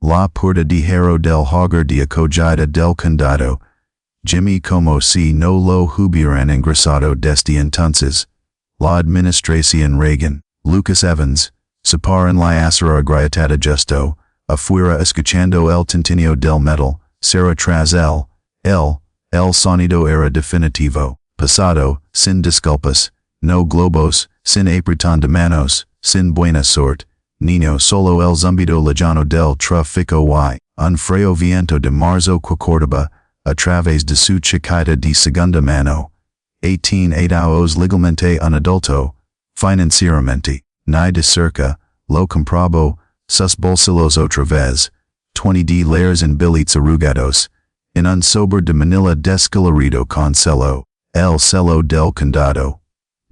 La puerta dijeron del hogar de acogida del condado. Jimmy como si no lo hubieran ingresado desde entonces. La administración Reagan. Lucas Evans. Separ en la acera agrietada justo. Afuera escuchando el tintinio del metal. Será tras el sonido era definitivo. Pasado, sin disculpas. No globos, sin apretan de manos, sin buena suerte. Niño solo el zumbido lejano del tráfico y un frío viento de marzo que Córdoba, a través de su chiquita de segunda mano. 18 años legalmente un adulto, financieramente, ni de cerca, lo comprabo, sus bolsillos otra vez, 20 $20 en billetes arrugados, en un sobre de Manila descolorido con el celo del condado.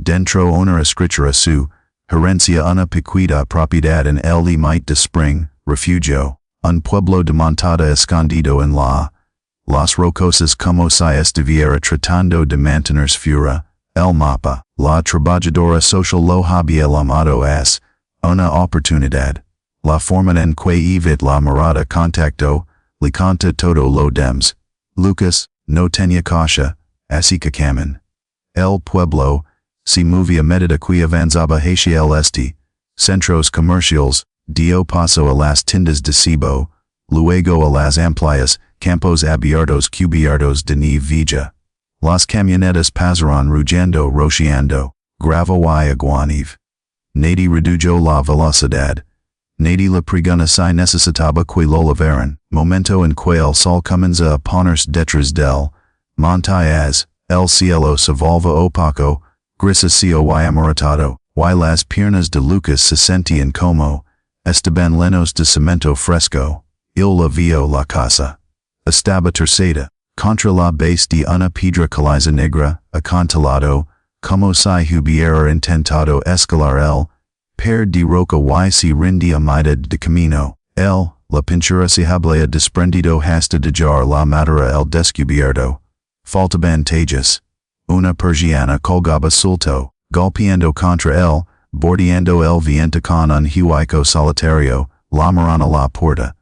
Dentro una escritura su herencia una pequeña propiedad en el límite de Spring, refugio, un pueblo de montada escondido en las rocosas como si estuviera tratando de mantenerse fuera, el mapa, la trabajadora social lo había llamado as, una oportunidad, la forma en que evit la mirada contacto, le conta todo lo dems. Lucas, no tenía casa, así que camin. El pueblo, se movía medida que avanzaba hacia el este, centros comerciales, dio paso a las tiendas de cebo, luego a las amplias, campos abiertos cubiertos de nieve. Las camionetas pasaron rugiendo rociando, gravo y aguanieve. Nadie redujo la velocidad. Nadie la preguna si necesitaba que lo llevaran, momento en que el sol comienza a ponerse detrás del montañas, el cielo se volve opaco, grisáceo y amoratado, y las piernas de Lucas se sentían como estaban llenos de cemento fresco. Il la vio la casa. Estaba tercera, contra la base de una piedra caliza negra, acantilado, como si hubiera intentado escalar el per de roca y se rendía mitad de camino. La pintura se había desprendido hasta dejar la madera el descubierto. Faltaban tejas. Una persiana colgaba suelto, golpeando contra él, bordeando el viento con un hueco solitario, la mirana la puerta.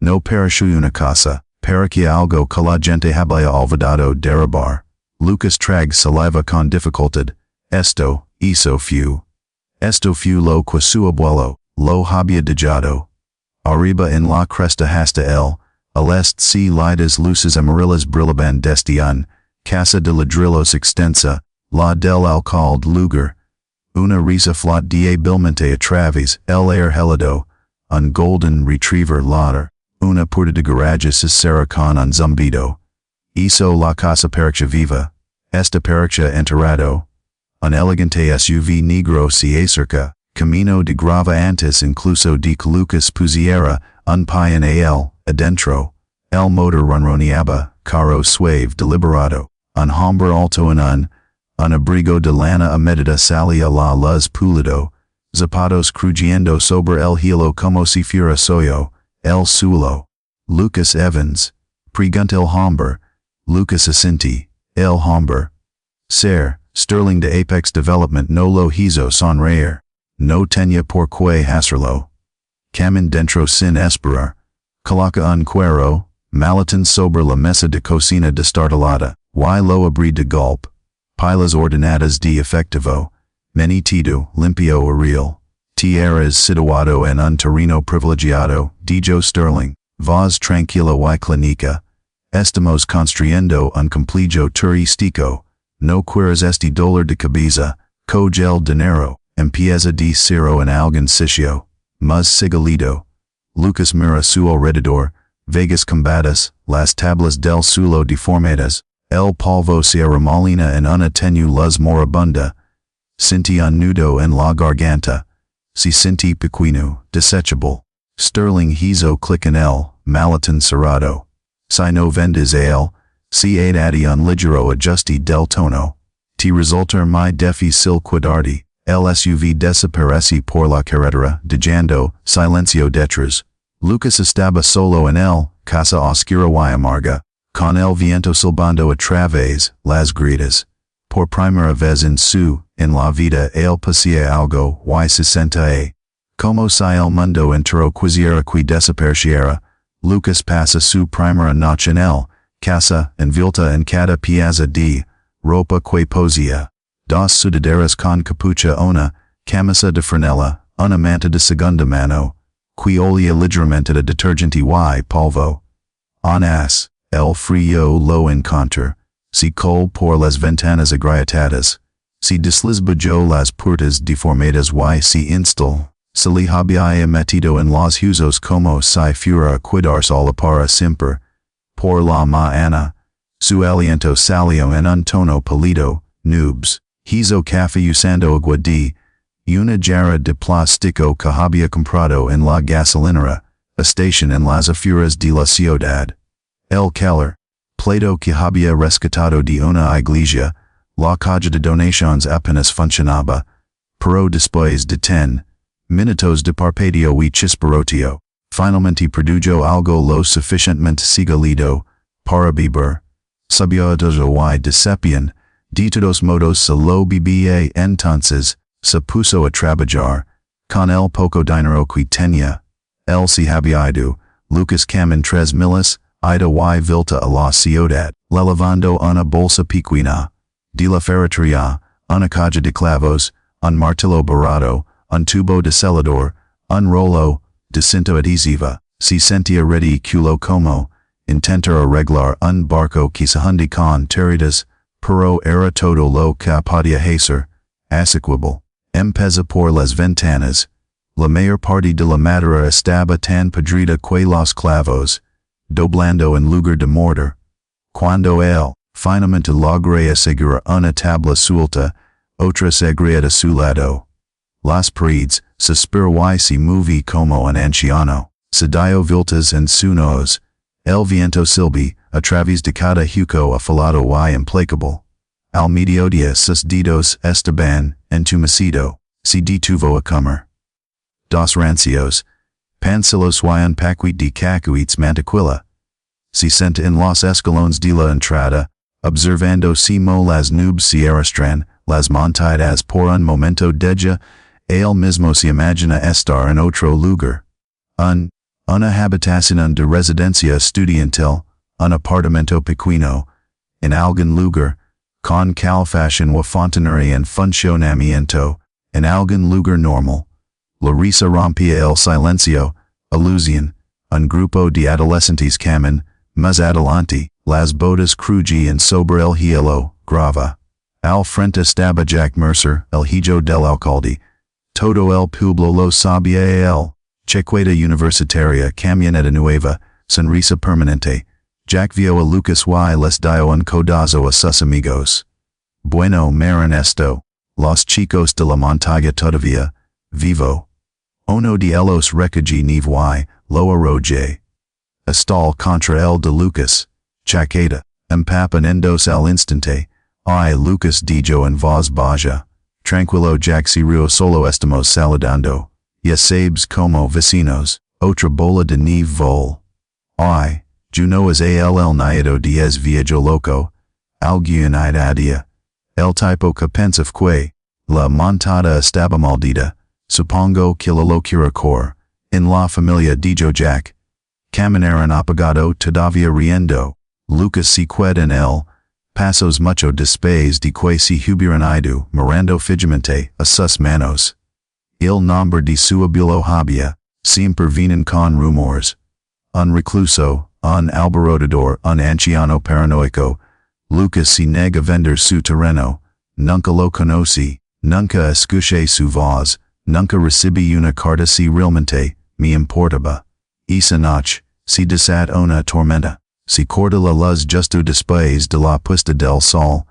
No pareció una casa, parecía algo que la gente había olvidado derribar. Lucas trag saliva con dificultad. Esto fue lo que su abuelo, lo había dejado. Arriba en la cresta hasta al este si lightas luces amarillas brillaban desde casa de ladrillos extensa, la del alcalde lugar. Una risa flot habilmente a través el aire helado, un golden retriever ladder, una puerta de garaje cerrada con un zumbido. Hizo la casa parecía viva, esta parecía enterrado. Un elegante SUV negro se acerca, camino de grava antes incluso de que Lucas pusiera un pie en él, adentro. El motor ronroneaba, carro suave deliberado. Un hombre alto en un abrigo de lana a medida salía la luz pulido, zapatos crujiendo sobre el hilo como si fuera soyo, el suelo. Lucas Evans. Preguntó el hombre. Lucas asentí. El hombre. Ser, Sterling de Apex Development no lo hizo sonreír. No tenía por qué hacerlo. Camin dentro sin esperar. Coloca un cuero, maletín sobre la mesa de cocina destartalada. Y lo abrí de golpe. Pilas ordenadas de efectivo. Menitido, limpio y real. Tierras situado en un terreno privilegiado, dijo Sterling. Voz tranquila y clínica. Estamos construyendo un complejo turístico. No quieres este dolor de cabeza, coge el dinero, empieza de cero en algún sitio. Más seguido. Lucas mira su alrededor, vegas combadas, las tablas del suelo deformadas. El polvo se remolina en una tenue luz moribunda. Sentí un nudo en la garganta. Se sentí pequeño, desechable. Sterling hizo clic en el maletín cerrado. Si no vendes a él, si addati un ligero ajuste del tono. Te resultar muy difícil cuidarte. El SUV desaparece por la carretera, dejando silencio detrás. Lucas estaba solo en el casa oscura y amarga. Con el viento silbando a través las grietas. Por primera vez en la vida él pasea algo y se senta como si el mundo entero quisiera que desapareciera, Lucas passa su primera noche en el casa envuelta en cada piazza de ropa que posia. Dos sudaderas con capucha una camisa de franela, una manta de segunda mano, qui olía ligeramente de detergente y polvo. Anas, el frío lo encontra, si col por las ventanas agrietadas, si deslizbajó las puertas deformadas y si instal, se le había metido en los huesos como si fuera a cuidarse a la para siempre, por la mañana, su aliento salió en un tono pálido, nubes, hizo café usando agua de una jarra de plástico que había comprado en la gasolinera, estación en las afueras de la ciudad. El keller, Plato que había rescatado de una iglesia, la caja de donaciones apenas funcionaba, pero después de 10 minutos de parpadeo y chisparroteo, finalmente produjo algo lo suficientemente sigilido para beber. Sabioso y decepción, de todos modos se lo bebía entonces, se puso a trabajar, con el poco dinero que tenía. El se había ido, Lucas camin 3 miles, ida y vuelta a la ciudad, levando una bolsa pequeña, de la ferretería, una caja de clavos, un martillo barato, un tubo de celador, un rollo de cinta adhesiva, se sentía ridículo como intentar arreglar un barco que se hunde con tiritas, pero era todo lo que podía hacer, asequible. Empezó por las ventanas. La mayor parte de la madera estaba tan podrida que los clavos, doblando en lugar de mortar. Cuando él, finalmente logró asegurar una tabla suelta, otra segredo a su lado. Las paredes, suspiró y se movía como un anciano. Se dio vueltas en su nose. El viento silbi, a través de cada hueco afilado y implacable. Al mediodía sus dedos estaban entumecido, se detuvo a comer. Dos rancios, pancillos y un paquete de cacahuetes mantequilla. Se senta en los escalones de la entrada, observando cómo las nubes se arrastran, las montañas por un momento deja, él mismo se imagina estar en otro lugar. Una habitación de residencia estudiantil, un apartamento pequeño, en algún lugar, con calefacción y fontanería en funcionamiento, en algún lugar normal. La risa rompía el silencio, alusión, un grupo de adolescentes camin, más adelante, las botas crujían sobre el hielo, grava. Al frente estaba Jack Mercer, el hijo del alcalde. Todo el pueblo lo sabía él. Chequeta universitaria, camioneta nueva, sonrisa permanente. Jack vio a Lucas y les dio un codazo a sus amigos. Bueno miren esto, los chicos de la montaña todavía, vivo. Uno de ellos recogí nieve y lo arroje. Estal contra el de Lucas, chaqueta, empapanándose al instante, y Lucas dijo en voz baja, tranquilo Jack si rio solo estamos saludando, ya sabes como vecinos, otra bola de nieve vol. Y, Juno es el nieto de es viejo loco, alguien idea, el tipo que pensa que, la montada estaba maldita, supongo que lo quiera cor, en la familia dijo Jack. Caminaron apagado todavía riendo, Lucas se quedó en él, pasos mucho después de que se hubieran ido, mirando fijamente a sus manos. El nombre de su abuelo había, siempre vienen con rumores. Un recluso, un alborotador, un anciano paranoico. Lucas se nega a vender su terreno, nunca lo conocí, nunca escuché su voz, nunca recibí una carta si realmente me importaba. Esa noche, se desat una tormenta, se corta la luz justo después de la puesta del sol,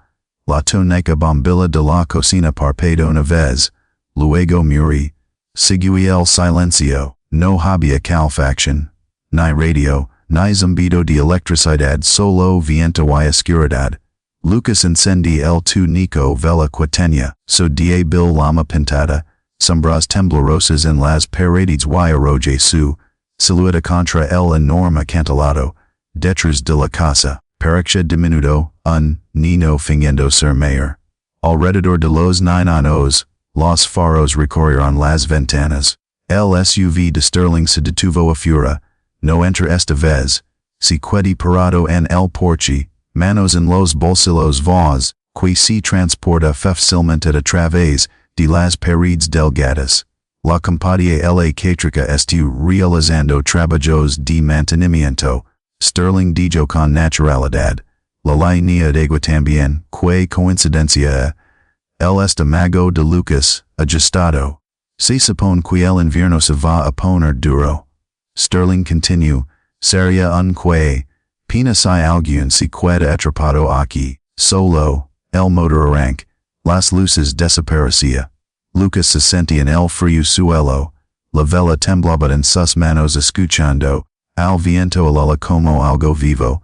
la tónica bombilla de la cocina parpadeó una vez, luego murió, siguió el silencio, no había calefacción, ni radio, ni zumbido de electricidad, solo viento y oscuridad. Lucas encendió el túnico vela que tenía, so die bil lama pintada, sombras temblorosas en las paredes y arroje su silueta contra el enorme acantilado, detrás de la casa, parecía diminuto, un niño fingiendo ser mayor. Alrededor de los niños, los faros recorrieron las ventanas. El SUV de Sterling se detuvo afuera, no enter esta vez, si quedi parado en el porche, manos en los bolsillos vos, qui si transporta fácilmente a través de las paredes delgadas. La compañía eléctrica estu realizando trabajos de mantenimiento, Sterling dijo con naturalidad, la línea de agua también, que coincidencia, el estómago de Lucas, ajustado. Se supone que el invierno se va a poner duro. Sterling continue, sería un que, pena si alguien se queda atrapado aquí, solo, el motor arranca, las luces desaparecía. Lucas se sentía en el frío suelo, la vela temblaba en sus manos escuchando, al viento alala como algo vivo,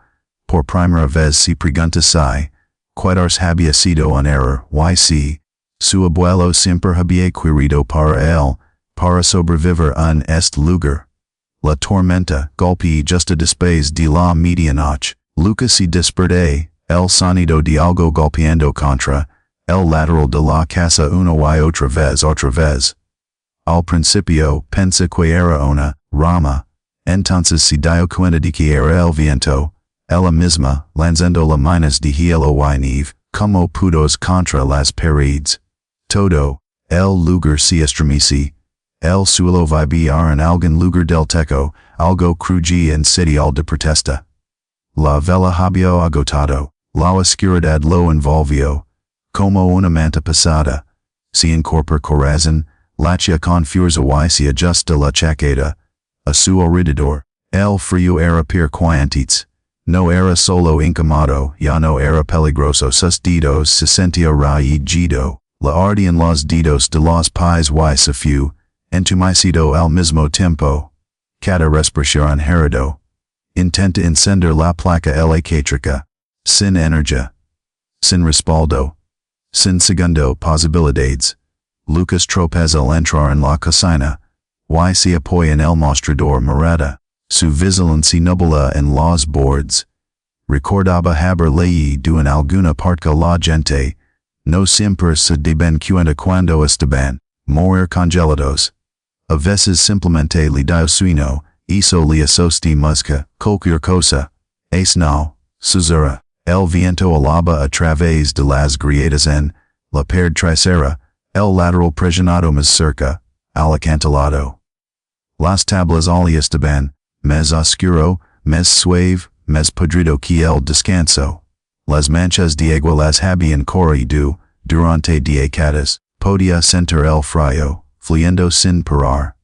por primera vez se pregunta si, quedars había sido un error, y si, su abuelo siempre había querido para él, para sobrevivir en este lugar. La tormenta golpe justo después de la medianoche, Lucas se despertó, el sonido de algo golpeando contra el lateral de la casa una y otra vez. Al principio pensé que era una rama, entonces se dio cuenta de que era el viento, ella misma, lanzando la minas de hielo y nieve, como pudos contra las paredes. Todo, el lugar se estremece, el suelo vibra en algún lugar del techo, algo crujía en señal de protesta. La vela había agotado, la oscuridad lo envolvió, como una manta pesada, se incorpora corazón, lacha con fuerza y se ajusta la chaqueta, a su alrededor, el frío era percuantez, no era solo incómodo, ya no era peligroso, sus dedos se sentía rayido, la ardían los dedos de los pies y se fue, entumecido al mismo tiempo. Cada respiración hereda. Intenta encender la placa eléctrica, sin energía, sin respaldo, sin segundo posibilidades. Lucas tropeza al entrar en la cocina, y se apoya en el mostrador morada, su vigilancia nubla en los bordes. Recordaba haber leído en alguna parte la gente, no siempre se deben cuenta cuando estaban, morir congelados. A veces simplemente le dio sueño, hizo le asosti música, cualquier cosa, es no, susurra, el viento alaba a través de las grietas en la pared trasera, el lateral presionado más cerca, al acantilado. Las tablas al estaban, más oscuro, más suave, más podrido que el descanso. Las manchas de agua las habían corrido, durante décadas, podía sentir el frío, fluyendo sin parar.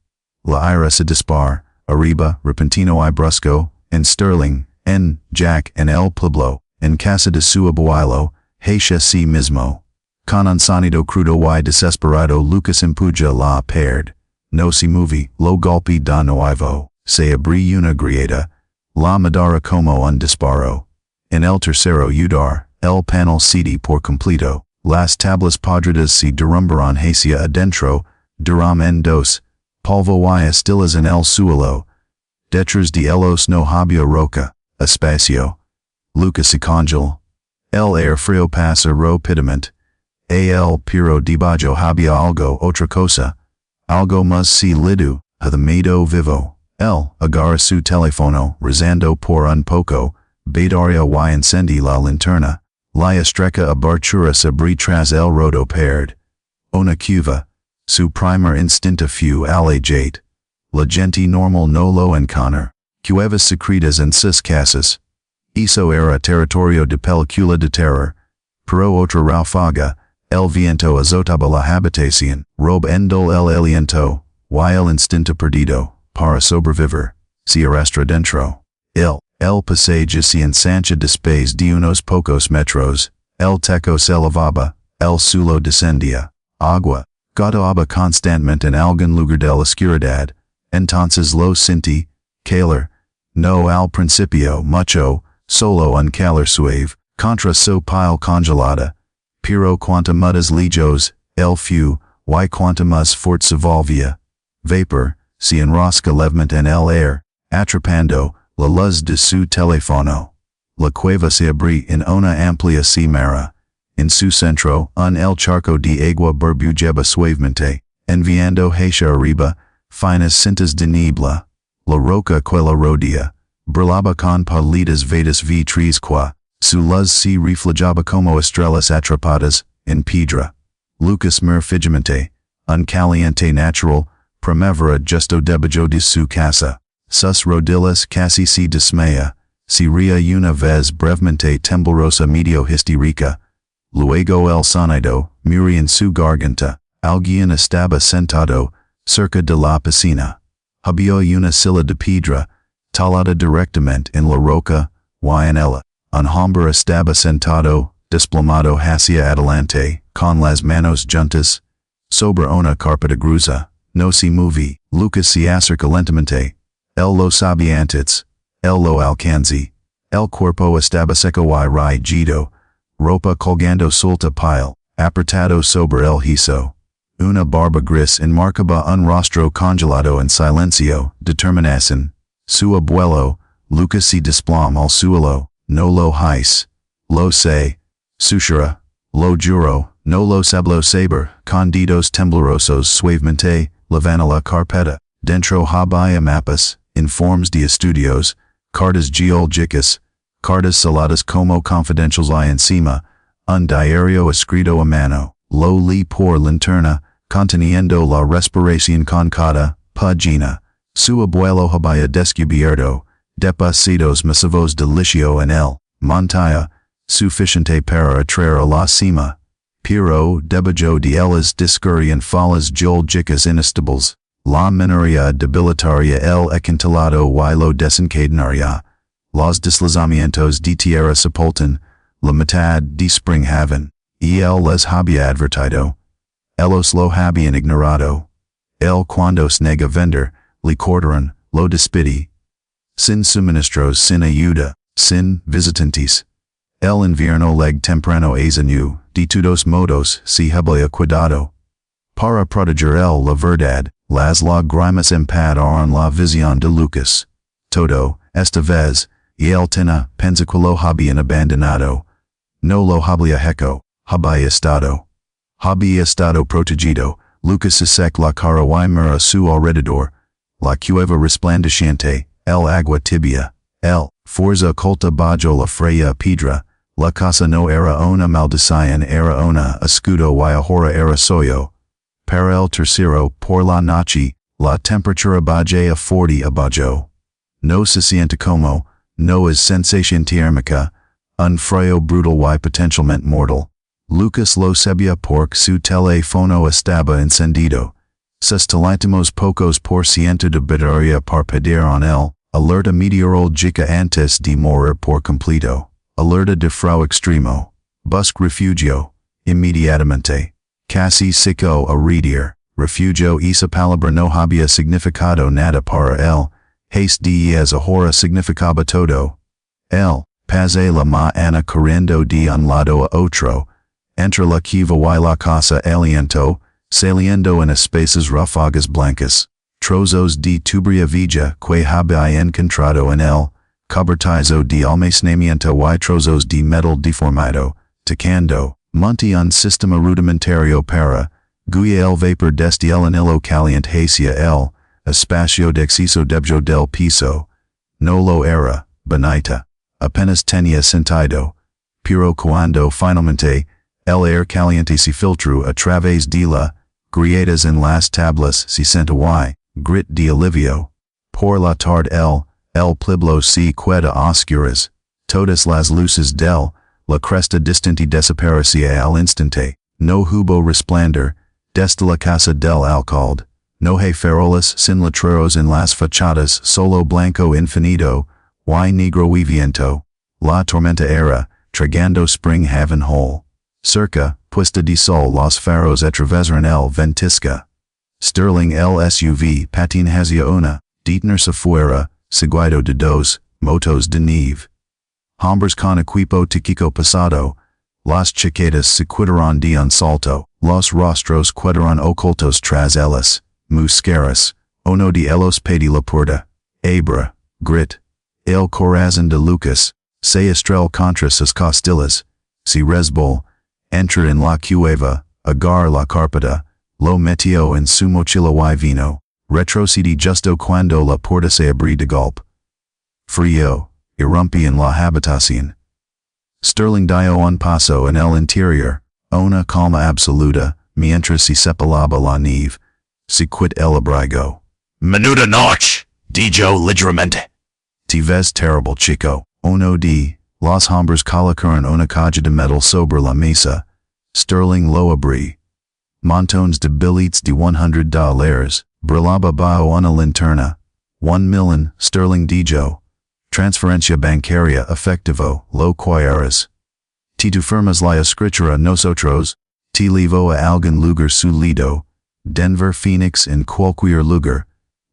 La ira se dispara, arriba, repentino y brusco, en Sterling, en Jack, en el pueblo, en casa de su abuelo, hacia sí mismo. Con un sonido crudo y desesperado Lucas empuja la pared. No se mueve, lo golpe de nuevo, se abre una grieta, la madera como un disparo. En el tercero udar, el panel cede por completo, las tablas podridas se derrumbaron hacia adentro, duram en dos, polvo y estilas en el suelo. Detrás de ellos no había roca, espacio. Lucas se congela. El aire frío pasa rápidamente. El pero debajo había algo otra cosa. Algo más sólido, medio vivo. Él agarra su teléfono, rezando por un poco, bailaria y encendí la linterna. La estrecha abertura se abre tras el rodo perd. Una cuva. Su primer instinto fue alejate. La gente normal no lo encontrar. Cuevas secretas en sus casas. Eso era territorio de película de terror. Pero otra ráfaga. El viento azotaba la habitación, robando el aliento, y el instinto perdido, para sobrevivir, se arrastra dentro. El pasaje se ensancha después de unos pocos metros, el techo se elevaba, el suelo descendía, agua, goteaba constantemente en algún lugar de la oscuridad, entonces lo sentí, calor, no al principio mucho, solo un calor suave, contra su piel congelada. Pero quanta más lejos, el fue, y quanta más fort se volvía. Vapor, se enrosca levemente en el aire, atrapando la luz de su teléfono. La cueva se abre en una amplia cimera. En su centro, el charco de agua burbujaba suavemente, enviando hacia arriba, finas cintas de niebla. La roca quella rodia, burlaba con palitas vedas v trees qua, su luz si reflejaba como estrellas atrapadas, in piedra. Lucas mer figamente, un caliente natural, primavera justo debajo de su casa. Sus rodillas casi se desmaya, si ria una vez brevemente temblorosa medio histérica. Luego el sonido, murió en su garganta. Alguien estaba sentado, cerca de la piscina. Había una silla de piedra, talada directamente en la roca, y en ella. Un hombre estaba sentado, desplomado hacia adelante, con las manos juntas, sobre una carpeta gruesa. No se movía. Lucas se acerca lentamente. Él lo sabía antes. Él lo alcanzó. El cuerpo estaba seco y rígido. Ropa colgando suelta pile, apretado sobre el hiso. Una barba gris enmarcaba un rostro congelado en silencio, determinación. Su abuelo, Lucas se desploma al suelo, no lo hice. Lo sé. Susurra. Lo juro, no lo sablo saber, con dedos temblorosos suavemente, levanta la carpeta. Dentro había mapas, informes de estudios, cartas geológicas, cartas saladas como confidenciales y encima, un diario escrito a mano. Lo li por linterna, conteniendo la respiración con cada página. Su abuelo había descubierto, depositos masivos de litio en el montaña, suficiente para atraer a la cima. Pero debajo de ellas discurrían falas geológicas inestables. La minería debilitaria el acantilado y lo desencadenaria. Los deslizamientos de tierra sepultan, la mitad de Springhaven. Y él les había advertido. Ellos lo habían ignorado. El cuando snega vender, le cortaron, lo despedí. Sin suministros, sin ayuda, sin visitantes. El invierno leg temprano año, de todos modos, se había cuidado. Para proteger la verdad, las lágrimas empataron la visión de Lucas. Todo, esta vez, y él tenía pensaculo habían abandonado. No lo había hecho, había estado. Había estado protegido. Lucas se sec la cara y mira a su alrededor. La cueva resplandeciente, el agua tibia, el forza oculta bajo la fría piedra. La casa no era una maldición, era una escudo y ahora era soyo. Para el tercero, por la noche, la temperatura baja a 40 abajo. No se siente como, no es sensación térmica, un frío brutal y potencialmente mortal. Lucas lo sabía porque su teléfono estaba encendido. Sus teléfonos pocos por ciento de batería parpadearon él, alerta meteorológica antes de morir por completo. Alerta de frío extremo. Busque refugio. Inmediatamente. Casi seco a redir. Refugio esa palabra no había significado nada para él. Haste de ahora significaba todo. Él, pasé la mañana corriendo de un lado a otro. Entre la cueva y la casa aliento, saliendo en espacios ráfagas blancas. Trozos de tubería vieja que había encontrado en él. Cobertizo de almacenamiento y trozos de metal deformado. Tocando. Monte un sistema rudimentario para, guía el vapor desde el anillo caliente hacia el, espacio de acceso debajo del piso. No lo era, bonita. Apenas tenía sentido. Pero cuando finalmente, el aire caliente se filtró a través de la, grietas en las tablas se sentó y, grit de alivio. Por la tarde el pueblo se queda a oscuras. Todas las luces del, la cresta distante desaparecía al instante. No hubo resplandor, desde la casa del alcalde. No hay farolas sin letreros en las fachadas, solo blanco infinito, y negro y viento. La tormenta era, tragando Springhaven whole. Cerca, puesta de sol los faros atravesaron el ventisca. Sterling el SUV patin hacia una, detenerse fuera, seguido de dos, motos de nieve. Hombres con equipo tíquico pasado, las chiquetas se quedaron de un salto, los rostros quedaron ocultos tras ellas, muscaras, uno de ellos pedí la puerta, abra, grit, el corazón de Lucas, se estrelló contra sus costillas, se resbaló, entró en la cueva, agarró la carpeta, lo metió en su mochila y vino, retrocedi justo cuando la puerta se abrí de golpe. Frío, irrumpí en la habitación. Sterling dio un paso en el interior, una calma absoluta, mientras se separaba la nieve. Se quit el abrigo. Menuda noche, dijo ligeramente. Te ves terrible, chico. Uno de los hombres colocaron una caja de metal sobre la mesa. Sterling lo abrí. Montones de billetes de $100. Brillaba bajo una linterna. 1 million, Sterling dijo. Transferencia bancaria efectivo, lo quieres. Te tu firmas la escritura nosotros. Te levo a algún lugar su lido. Denver, Phoenix, en cualquier lugar.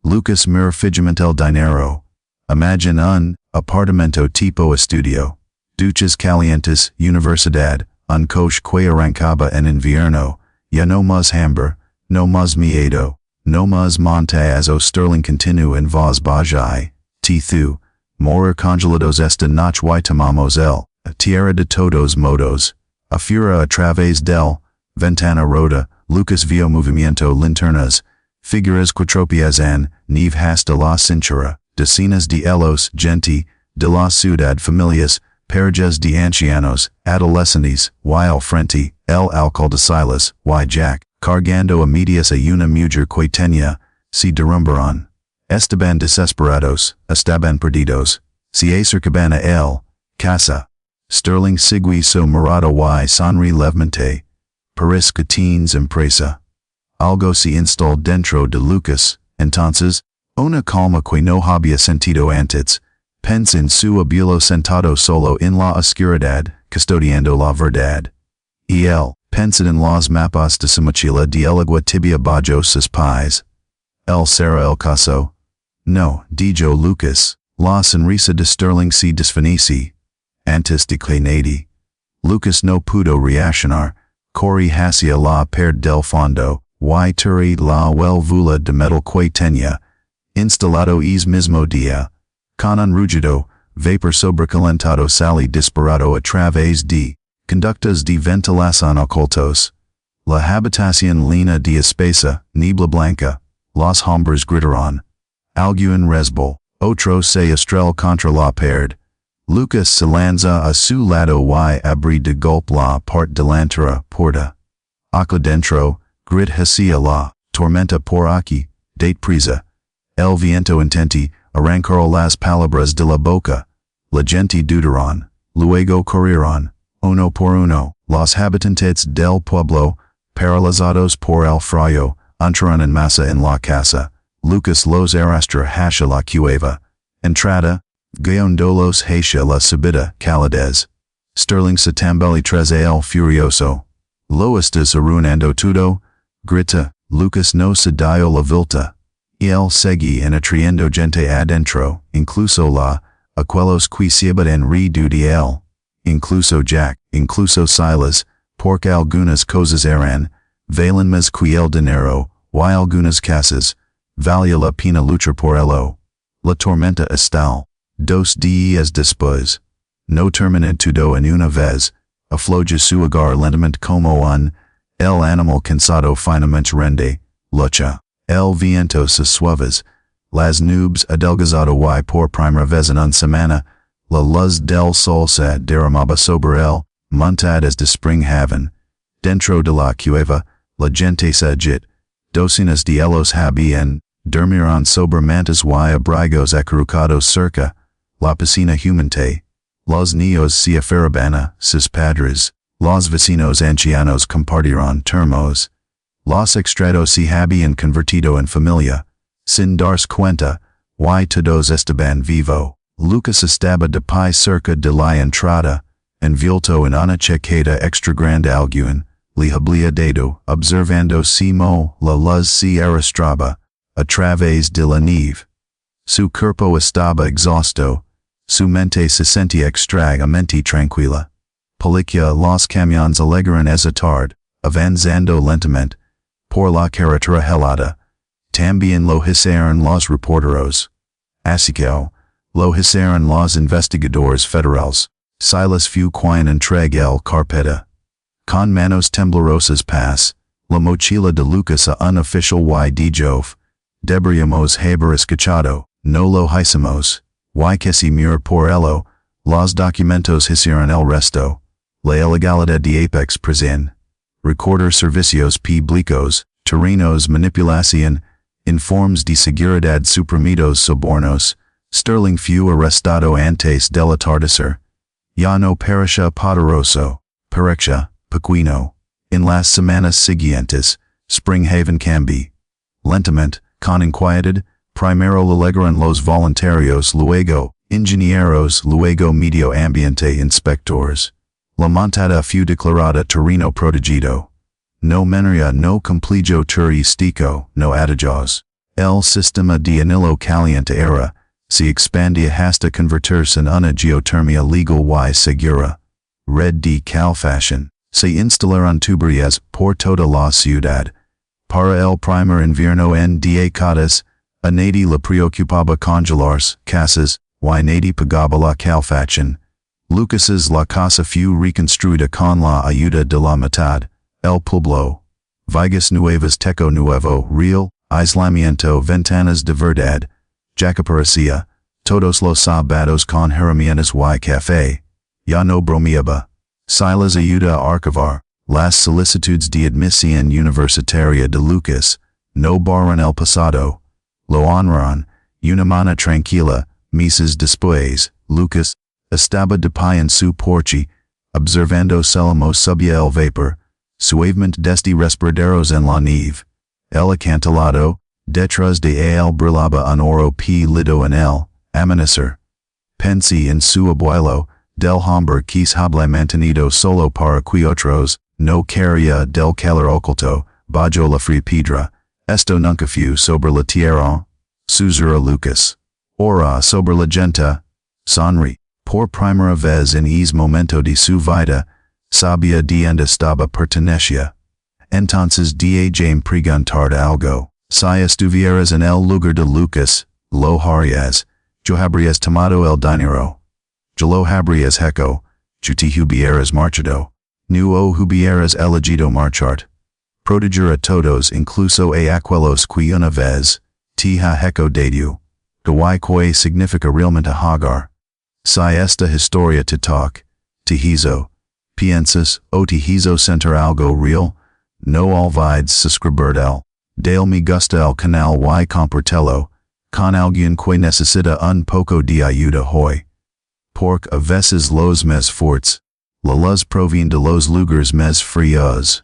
Lucas mira fijamente el dinero. Imagine un apartamento tipo estudio. Duchas calientes, universidad, un coche que arrancaba en invierno. Ya no más hambre, no más miedo, no más montazo. Sterling continúa en voz baja. Te thu, morir congelados esta noche y tomamos el tierra de todos modos. Afuera a través del ventana rota. Lucas vio movimiento linternas, figuras cuatropias en nieve hasta la cintura, decenas de elos gente, de la ciudad familias, parejas de ancianos, adolescentes, y al frente, el alcohol de Silas, y Jack, cargando a medias a una mujer que tenía, se derrumbaron. Estaban desesperados, estaban perdidos, se acercaban a el casa. Sterling sigue su mirada y sonríe levemente. Parece que tienes impresa. Algo se instala dentro de Lucas, entonces, una calma que no había sentido antes, pensa en su abuelo sentado solo en la oscuridad, custodiando la verdad. Y él, pensa en los mapas de su mochila de el agua tibia bajo sus pies. ¿El será el caso? No, dijo Lucas, la sonrisa de Sterling se desvanece. Antes de que nadie. Lucas no pudo reaccionar. Corrí hacia la pared del fondo, y tiré la huelvula de metal que tenía, instalado es mismo día, con un rugido, vapor sobrecalentado salí disparado a través de conductos de ventilación ocultos. La habitación llena de espesa, niebla blanca, los hombres gritaron. Alguien resbol, otro se estrelló contra la pared. Lucas se lanza a su lado y abre de golpe la parte delantera puerta. Acá dentro, grit hacia la tormenta por aquí, date prisa. El viento intenti arrancar las palabras de la boca. La gente dudaron, luego corrieron, uno por uno, los habitantes del pueblo, paralizados por el frío, entraron en masa en la casa. Lucas los arrastra hacia la cueva. Entrada. Guiondolos hacia la subida calidez. Sterling se tambali tras el furioso. Lo estás arruinando todo, grita. Lucas no se dio la vuelta. Y él seguí atrayendo gente adentro, incluso la, aquellos que se en redu de él. Incluso Jack, incluso Silas, porque algunas cosas eran, valen más que el dinero, y algunas casas, valía la pena luchar por ello. La tormenta estal. 2 días después. No termina todo en una vez. Afloja su hogar lentamente como el animal cansado finalmente rende. Lucha. El viento se suaves. Las nubes adelgazado y por primera vez en una semana. La luz del sol se derramaba sobre el montadas de spring haven. Dentro de la cueva, la gente se agit. Docenas de elos habían dormieron sobre mantas y abrigos acurrucados cerca. La piscina humante. Los niños se aferaban, sus padres. Los vecinos ancianos compartieron termos. Los extrados se habían convertido en familia. Sin darse cuenta, y todos estaban vivo. Lucas estaba de pie cerca de la entrada, envuelto en una chaqueta extra grande alguien, le había dado, observando cómo la luz se arrastraba, a través de la nieve. Su cuerpo estaba exhausto. Su mente se sentía extrañamente tranquila. Policia los camiones alegran esa tarde, avanzando lentamente, por la carretera helada. También lo hicieron los reporteros. Así que, lo hicieron los investigadores federales. Silas fue quien entrega el carpeta. Con manos temblorosas pas, la mochila de Lucas a un oficial y dijo, deberíamos haber escuchado, no lo hicimos, y que si mir por ello, los documentos hicieron el resto, la ilegalidad de apex prison, recorder servicios públicos, terrenos manipulación, informes de seguridad suprimidos sobornos, sterling few arrestado antes del atardecer, ya no parecia poderoso, parecia, pequeño, en las semanas siguientes, Springhaven cambió, lentamente, con inquietud, primero alegran los voluntarios luego, ingenieros luego medio ambiente inspectores, la montada fue declarada terreno protegido. No memoria no complejo turístico, no adagios. El sistema de anillo caliente era, se expandía hasta convertirse en una geotermia legal y segura. Red de calefacción, se instalaron tuberías por toda la ciudad. Para el primer invierno en décadas, a nadie le preocupaba congelar casas, y nadie pagaba la calefacción. Lucas's la casa fue reconstruida con la ayuda de la mitad. El pueblo. Vigas nuevas teco nuevo, real, aislamiento, ventanas de verdad. Jacaparecía, todos los sábados con herramientas y café. Ya no bromeaba. Silas ayuda a archivar, las solicitudes de admisión universitaria de Lucas, no borran el pasado. Lo honran, una mana tranquila, meses después, Lucas, estaba de pie en su porche, observando Selmo subia el vapor. Suavemente desde respiraderos en la nieve. El acantilado, detrás de él brillaba un oro lido en el amanecer. Pensé en su abuelo, del hombre que habla mantenido solo para que otros, no quería del calor oculto, bajo la fría piedra. Esto nunca fue sobre la tierra. Susurra Lucas. Ora sobre la gente. Sonri. Por primera vez en ese momento de su vida, sabía de donde estaba pertenecia. Entonces de preguntar algo. Si estuvieras en el lugar de Lucas, lo harías. Yo habrías tomado el dinero. Yo lo habrías hecho. Yo te hubieras marchado. No hubieras elegido marchar. Proteger a todos incluso a aquellos que una vez, te ha hecho daño. Que significa realmente hogar. Si esta historia te toca, te hizo. Piensas, o te hizo sentir algo real, no olvides suscribir dale me gusta el canal y compartelo, con alguien que necesita un poco de ayuda hoy. Porque a veces los mes forts, la luz provien de los lugares mes fríos.